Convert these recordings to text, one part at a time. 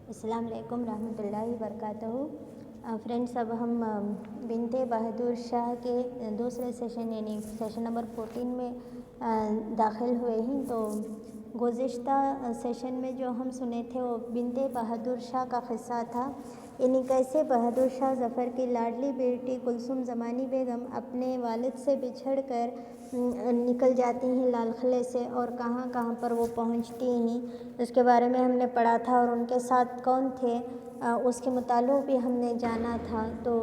अस्सलाम वालेकुम रहमतुल्लाहि वबरकातुहू। फ्रेंड्स, अब हम बिनते बहादुर शाह के दूसरे सेशन यानी सेशन नंबर 14 में दाखिल हुए हैं। तो गुज़िश्ता सेशन में जो हम सुने थे वो बिनते बहादुर शाह का क़िस्सा था। यानी कैसे बहादुर शाह ज़फ़र की लाडली बेटी कुलसुम ज़मानी बेगम अपने वालिद से बिछड़ कर निकल जाती हैं लाल किले से और कहाँ कहाँ पर वो पहुँचती हैं उसके बारे में हमने पढ़ा था, और उनके साथ कौन थे उसके मुताल्लिक़ भी हमने जाना था। तो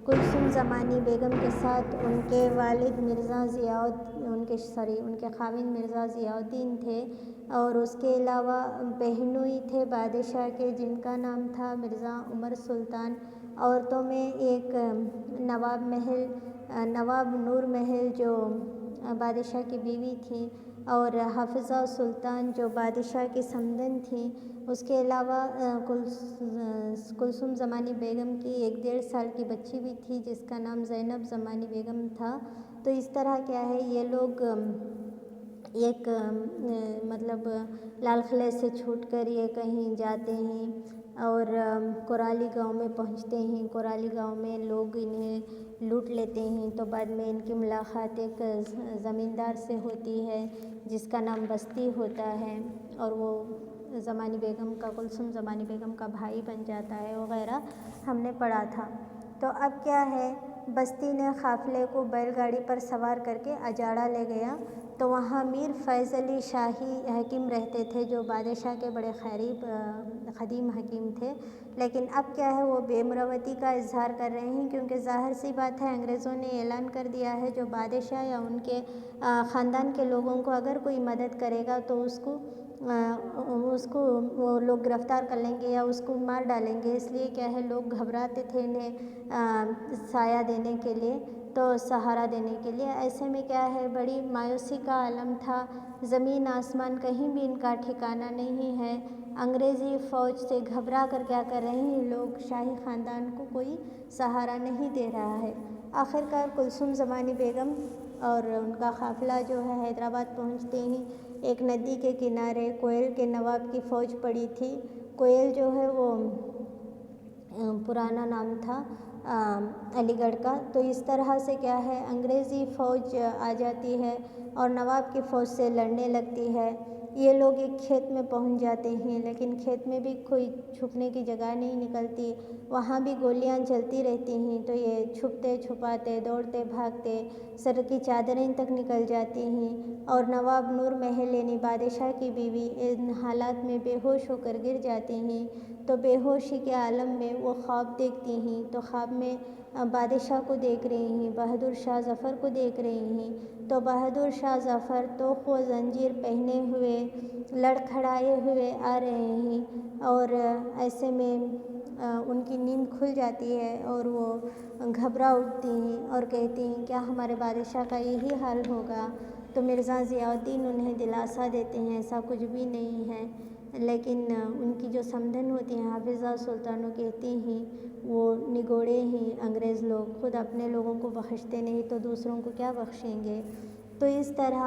कुलसुम ज़मानी बेगम के साथ उनके वालिद उनके खाविंद मिर्ज़ा ज़ियाउद्दीन थे, और उसके अलावा बहनोई थे बादशाह के जिनका नाम था मिर्ज़ा उमर सुल्तान। औरतों में एक नवाब नूर महल जो बादशाह की बीवी थी, और हाफिज़ा सुल्तान जो बादशाह की समधन थी। उसके अलावा कुलसुम ज़मानी बेगम की 1-1.5 साल की बच्ची भी थी जिसका नाम ज़ैनब ज़मानी बेगम था। तो इस तरह क्या है, ये लोग लाल किले से छूटकर ये कहीं जाते हैं और कोराली गांव में पहुंचते हैं। कोराली गांव में लोग इन्हें लूट लेते हैं। तो बाद में इनकी मुलाकात एक ज़मींदार से होती है जिसका नाम बस्ती होता है, और वो ज़मानी बेगम का कुलसुम ज़मानी बेगम का भाई बन जाता है वग़ैरह हमने पढ़ा था। तो अब क्या है, बस्ती ने काफ़िले को बैलगाड़ी पर सवार करके अजाड़ा ले गया। तो वहाँ मीर फैज़ अली शाही हकीम रहते थे जो बादशाह के बड़े ख़दीम हकीम थे। लेकिन अब क्या है, वो बेमरवती का इजहार कर रहे हैं, क्योंकि ज़ाहिर सी बात है अंग्रेज़ों ने ऐलान कर दिया है जो बादशाह या उनके ख़ानदान के लोगों को अगर कोई मदद करेगा तो उसको वो लोग गिरफ़्तार कर लेंगे या उसको मार डालेंगे। इसलिए क्या है, लोग घबराते थे इन्हें साया देने के लिए, तो सहारा देने के लिए। ऐसे में क्या है, बड़ी मायूसी का आलम था। ज़मीन आसमान कहीं भी इनका ठिकाना नहीं है। अंग्रेज़ी फ़ौज से घबरा कर क्या कर रहे हैं लोग, शाही ख़ानदान को कोई सहारा नहीं दे रहा है। आखिरकार कुलसुम ज़मानी बेगम और उनका काफ़िला जो है हैदराबाद पहुंचते ही एक नदी के किनारे कोयल के नवाब की फ़ौज पड़ी थी। कोयल जो है वो पुराना नाम था अलीगढ़ का। तो इस तरह से क्या है, अंग्रेज़ी फ़ौज आ जाती है और नवाब की फ़ौज से लड़ने लगती है। ये लोग एक खेत में पहुंच जाते हैं, लेकिन खेत में भी कोई छुपने की जगह नहीं निकलती, वहाँ भी गोलियां चलती रहती हैं। तो ये छुपते छुपाते दौड़ते भागते सर की चादरें तक निकल जाती हैं, और नवाब नूर महल यानी बादशाह की बीवी इन हालात में बेहोश होकर गिर जाती हैं। तो बेहोशी के आलम में वो ख्वाब देखती हैं। तो ख्वाब में बादशाह को देख रही हैं, बहादुर शाह ज़फ़र को देख रही हैं। तो बहादुर शाह ज़फ़र तोप व ज़ंजीर पहने हुए लड़खड़ाए हुए आ रहे हैं, और ऐसे में उनकी नींद खुल जाती है और वो घबरा उठती हैं और कहती हैं क्या हमारे बादशाह का यही हाल होगा। तो मिर्ज़ा ज़ियाउद्दीन उन्हें दिलासा देते हैं ऐसा कुछ भी नहीं है। लेकिन उनकी जो समधन होती हैं हाफिज़ा सुल्तान, वो कहती हैं वो निगोड़े हैं अंग्रेज़ लोग, खुद अपने लोगों को बख्शते नहीं तो दूसरों को क्या बख्शेंगे। तो इस तरह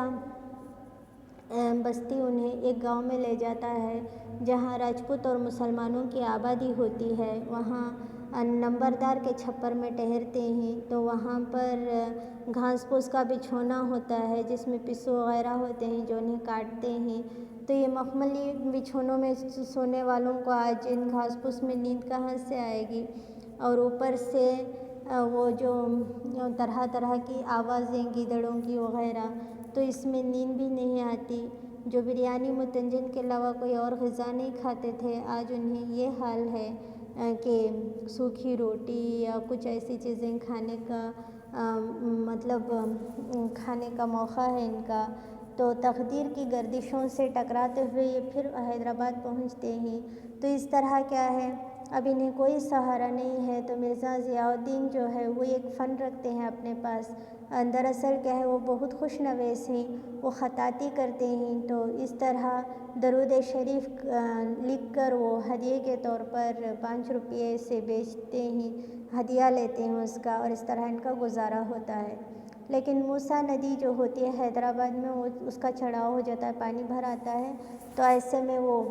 बस्ती उन्हें एक गांव में ले जाता है जहां राजपूत और मुसलमानों की आबादी होती है। वहां नंबरदार के छप्पर में ठहरते हैं। तो वहाँ पर घास फूस का बिछौना होता है जिसमें पिस्सू वगैरह होते हैं जो उन्हें काटते हैं। तो ये मखमली बिछौनों में सोने वालों को आज इन घास फूस में नींद कहाँ से आएगी, और ऊपर से वो जो तरह तरह की आवाज़ें गीदड़ों की वगैरह, तो इसमें नींद भी नहीं आती। जो बिरयानी मुतंजन के अलावा कोई और ग़िज़ा नहीं खाते थे, आज उन्हें ये हाल है कि सूखी रोटी या कुछ ऐसी चीज़ें खाने का खाने का मौका है इनका। तो तकदीर की गर्दिशों से टकराते हुए ये फिर हैदराबाद पहुंचते हैं। तो इस तरह क्या है, अब इन्हें कोई सहारा नहीं है। तो मिर्ज़ा ज़ियाउद्दीन जो है वो एक फ़न रखते हैं अपने पास। दरअसल क्या है, वो बहुत खुशनवेश हैं, वो ख़ताती करते हैं। तो इस तरह दरूद शरीफ लिख कर वो हदिये के तौर पर 5 रुपये से बेचते हैं, हदिया लेते हैं उसका, और इस तरह इनका गुजारा होता है। لیکن موسیٰ ندی جو ہوتی ہے حیدرآباد میں وہ اس کا چڑھاؤ ہو جاتا ہے، پانی بھر آتا ہے، تو ایسے میں وہ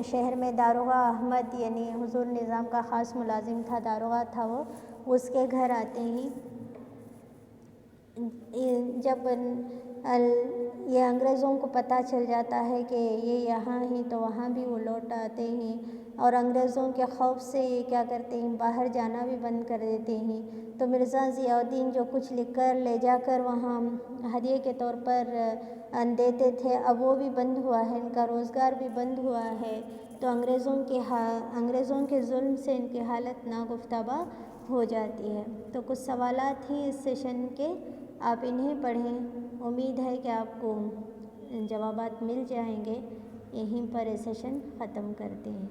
شہر میں داروغہ احمد یعنی حضور نظام کا خاص ملازم تھا، داروغہ تھا وہ، اس کے گھر آتے ہیں۔ جب یہ انگریزوں کو پتہ چل جاتا ہے کہ یہ یہاں ہیں تو وہاں بھی وہ لوٹ آتے ہیں، اور انگریزوں کے خوف سے یہ کیا کرتے ہیں، باہر جانا بھی بند کر دیتے ہیں۔ تو مرزا ضیاء الدین جو کچھ لکھ کر لے جا کر وہاں ہدیے کے طور پر دیتے تھے، اب وہ بھی بند ہوا ہے، ان کا روزگار بھی بند ہوا ہے، تو انگریزوں کے ظلم سے ان کی حالت ناگفتبا ہو جاتی ہے۔ تو کچھ سوالات ہیں اس سیشن کے، آپ انہیں پڑھیں، امید ہے کہ آپ کو جوابات مل جائیں گے۔ یہیں پر یہ سیشن ختم کرتے ہیں۔